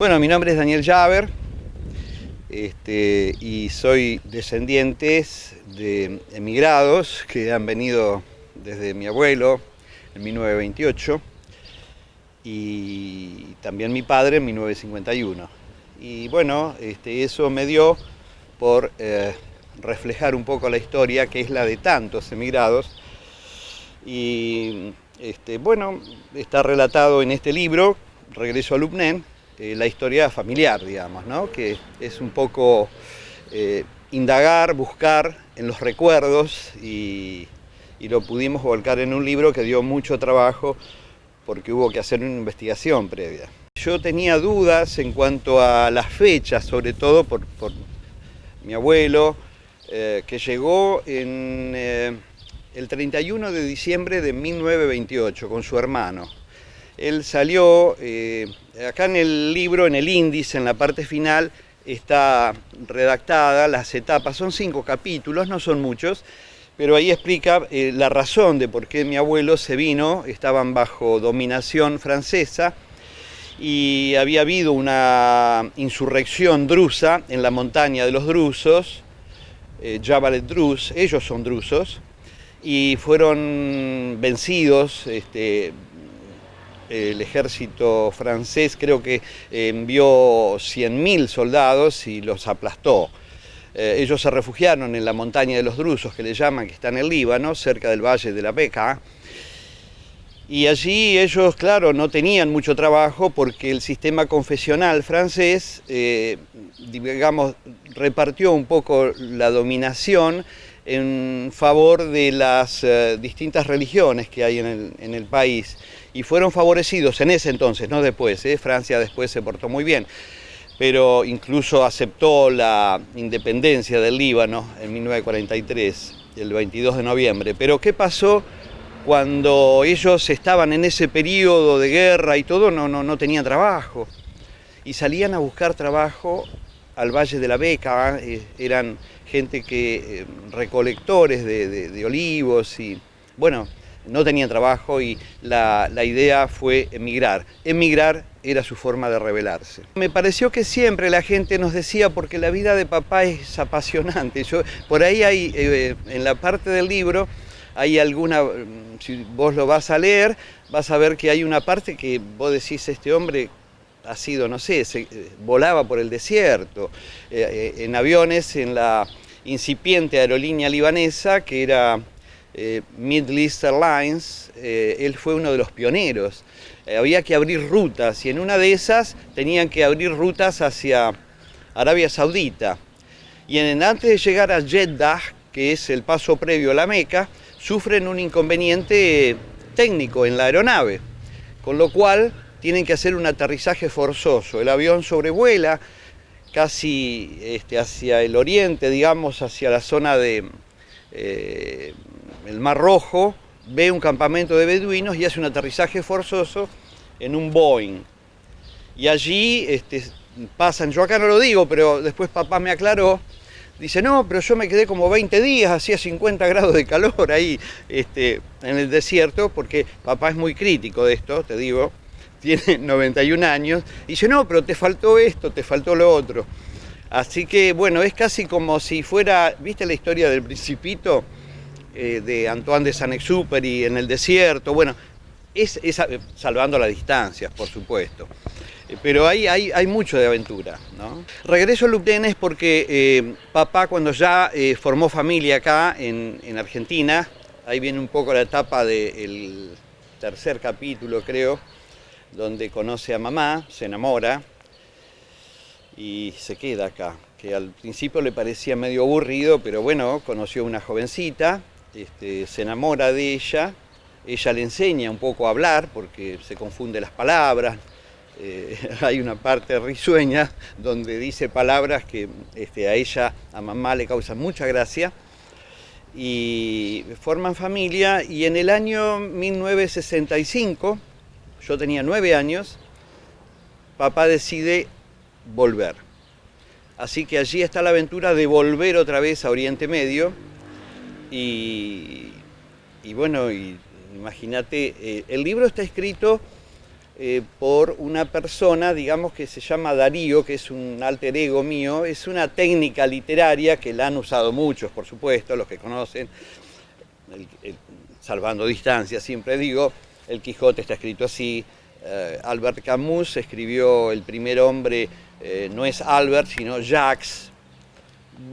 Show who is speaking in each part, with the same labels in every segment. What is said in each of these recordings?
Speaker 1: Bueno, mi nombre es Daniel Javer y soy descendiente de emigrados que han venido desde mi abuelo en 1928 y también mi padre en 1951. Y bueno, eso me dio por reflejar un poco la historia que es la de tantos emigrados. Y bueno, está relatado en este libro, Regreso a Lupnén, la historia familiar, digamos, ¿no? Que es un poco indagar, buscar en los recuerdos y lo pudimos volcar en un libro que dio mucho trabajo porque hubo que hacer una investigación previa. Yo tenía dudas en cuanto a las fechas, sobre todo por mi abuelo, que llegó en el 31 de diciembre de 1928 con su hermano. Él salió, acá en el libro, en el índice, en la parte final, está redactada las etapas, son 5 capítulos, no son muchos, pero ahí explica la razón de por qué mi abuelo se vino. Estaban bajo dominación francesa y había habido una insurrección drusa en la montaña de los drusos, Jabal Drus, ellos son drusos, y fueron vencidos. El ejército francés creo que envió 100.000 soldados y los aplastó. Ellos se refugiaron en la montaña de los drusos, que le llaman, que está en el Líbano, cerca del valle de la Bekaa. Y allí ellos, claro, no tenían mucho trabajo porque el sistema confesional francés, digamos, repartió un poco la dominación en favor de las distintas religiones que hay en el país. Y fueron favorecidos en ese entonces, no después. Francia después se portó muy bien, pero incluso aceptó la independencia del Líbano en 1943, el 22 de noviembre. Pero ¿qué pasó? Cuando ellos estaban en ese periodo de guerra y todo, no tenían trabajo. Y salían a buscar trabajo al Valle de la Bekaa. Eran gente que, recolectores de olivos, y bueno, no tenían trabajo y la idea fue emigrar. Emigrar era su forma de rebelarse. Me pareció que siempre la gente nos decía, porque la vida de papá es apasionante. Por ahí hay, en la parte del libro, hay alguna, si vos lo vas a leer, vas a ver que hay una parte que vos decís, este hombre ha sido, no sé, volaba por el desierto, en aviones, en la incipiente aerolínea libanesa, que era Middle East Airlines. Él fue uno de los pioneros. Había que abrir rutas, y en una de esas tenían que abrir rutas hacia Arabia Saudita. Y antes de llegar a Jeddah, que es el paso previo a la Meca, sufren un inconveniente técnico en la aeronave, con lo cual tienen que hacer un aterrizaje forzoso. El avión sobrevuela casi hacia el oriente, digamos, hacia la zona de el Mar Rojo, ve un campamento de beduinos y hace un aterrizaje forzoso en un Boeing. Y allí pasan, yo acá no lo digo, pero después papá me aclaró. Dice, no, pero yo me quedé como 20 días, hacía 50 grados de calor ahí en el desierto, porque papá es muy crítico de esto, te digo, tiene 91 años. Dice, no, pero te faltó esto, te faltó lo otro. Así que, bueno, es casi como si fuera, ¿viste la historia del Principito? De Antoine de Saint-Exupéry en el desierto. Bueno, es salvando las distancias, por supuesto. Pero hay mucho de aventura, ¿no? Regreso a Lupnén es porque papá, cuando ya formó familia acá en Argentina, ahí viene un poco la etapa del tercer capítulo, creo, donde conoce a mamá, se enamora y se queda acá, que al principio le parecía medio aburrido, pero bueno, conoció a una jovencita, se enamora de ella le enseña un poco a hablar porque se confunde las palabras. Hay una parte risueña donde dice palabras que a ella, a mamá, le causan mucha gracia, y forman familia. Y en el año 1965, yo tenía 9 años, papá decide volver. Así que allí está la aventura de volver otra vez a Oriente Medio. Y bueno, imagínate, el libro está escrito por una persona, digamos, que se llama Darío, que es un alter ego mío. Es una técnica literaria que la han usado muchos, por supuesto, los que conocen, salvando distancias, siempre digo, el Quijote está escrito así. Albert Camus escribió El primer hombre, no es Albert, sino Jacques.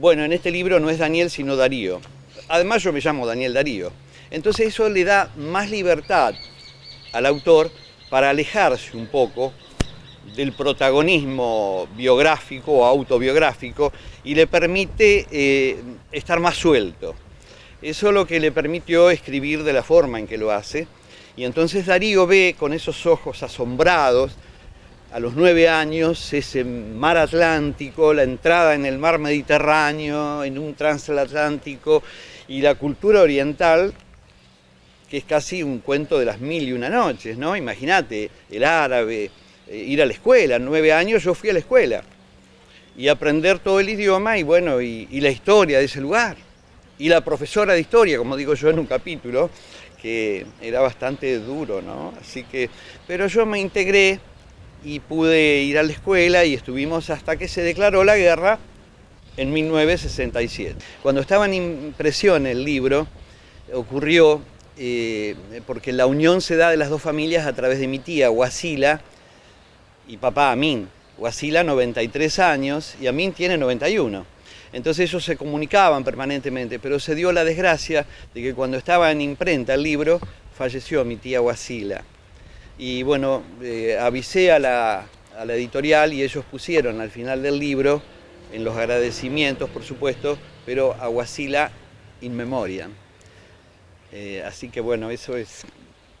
Speaker 1: Bueno, en este libro no es Daniel, sino Darío. Además yo me llamo Daniel Darío. Entonces eso le da más libertad al autor para alejarse un poco del protagonismo biográfico o autobiográfico y le permite estar más suelto. Eso es lo que le permitió escribir de la forma en que lo hace. Y entonces Darío ve con esos ojos asombrados, a los 9 años, ese mar Atlántico, la entrada en el mar Mediterráneo, en un transatlántico, y la cultura oriental, que es casi un cuento de las 1001 noches, ¿no? Imagínate, el árabe, ir a la escuela, 9 años yo fui a la escuela, y aprender todo el idioma, y bueno, y la historia de ese lugar. Y la profesora de historia, como digo yo en un capítulo, que era bastante duro, ¿no? Así que, pero yo me integré y pude ir a la escuela y estuvimos hasta que se declaró la guerra en 1967. Cuando estaba en impresión el libro, ocurrió, porque la unión se da de las dos familias a través de mi tía, Wasila, y papá Amin. Wasila 93 años y Amin tiene 91. Entonces ellos se comunicaban permanentemente, pero se dio la desgracia de que cuando estaba en imprenta el libro, falleció mi tía Wasila. Y bueno, avisé a la editorial y ellos pusieron al final del libro, en los agradecimientos por supuesto, pero a Wasila in memoriam. Así que bueno, eso es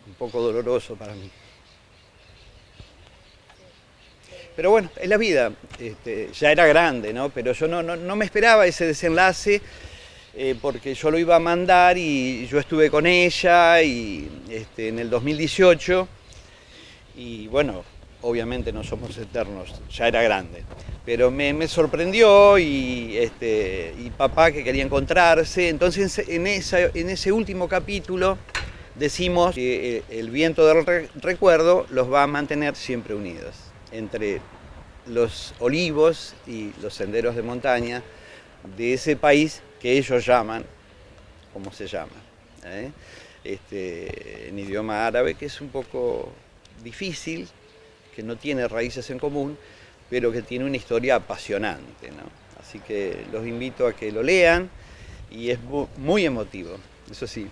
Speaker 1: un poco doloroso para mí. Pero bueno, es la vida, ya era grande, ¿no? Pero yo no me esperaba ese desenlace, porque yo lo iba a mandar y yo estuve con ella y, en el 2018, y bueno, obviamente no somos eternos, ya era grande. Pero me sorprendió y papá que quería encontrarse. Entonces en ese último capítulo decimos que el viento del recuerdo los va a mantener siempre unidos, entre los olivos y los senderos de montaña de ese país que ellos llaman, ¿cómo se llama? En idioma árabe, que es un poco difícil, que no tiene raíces en común, pero que tiene una historia apasionante, ¿no? Así que los invito a que lo lean y es muy emotivo, eso sí.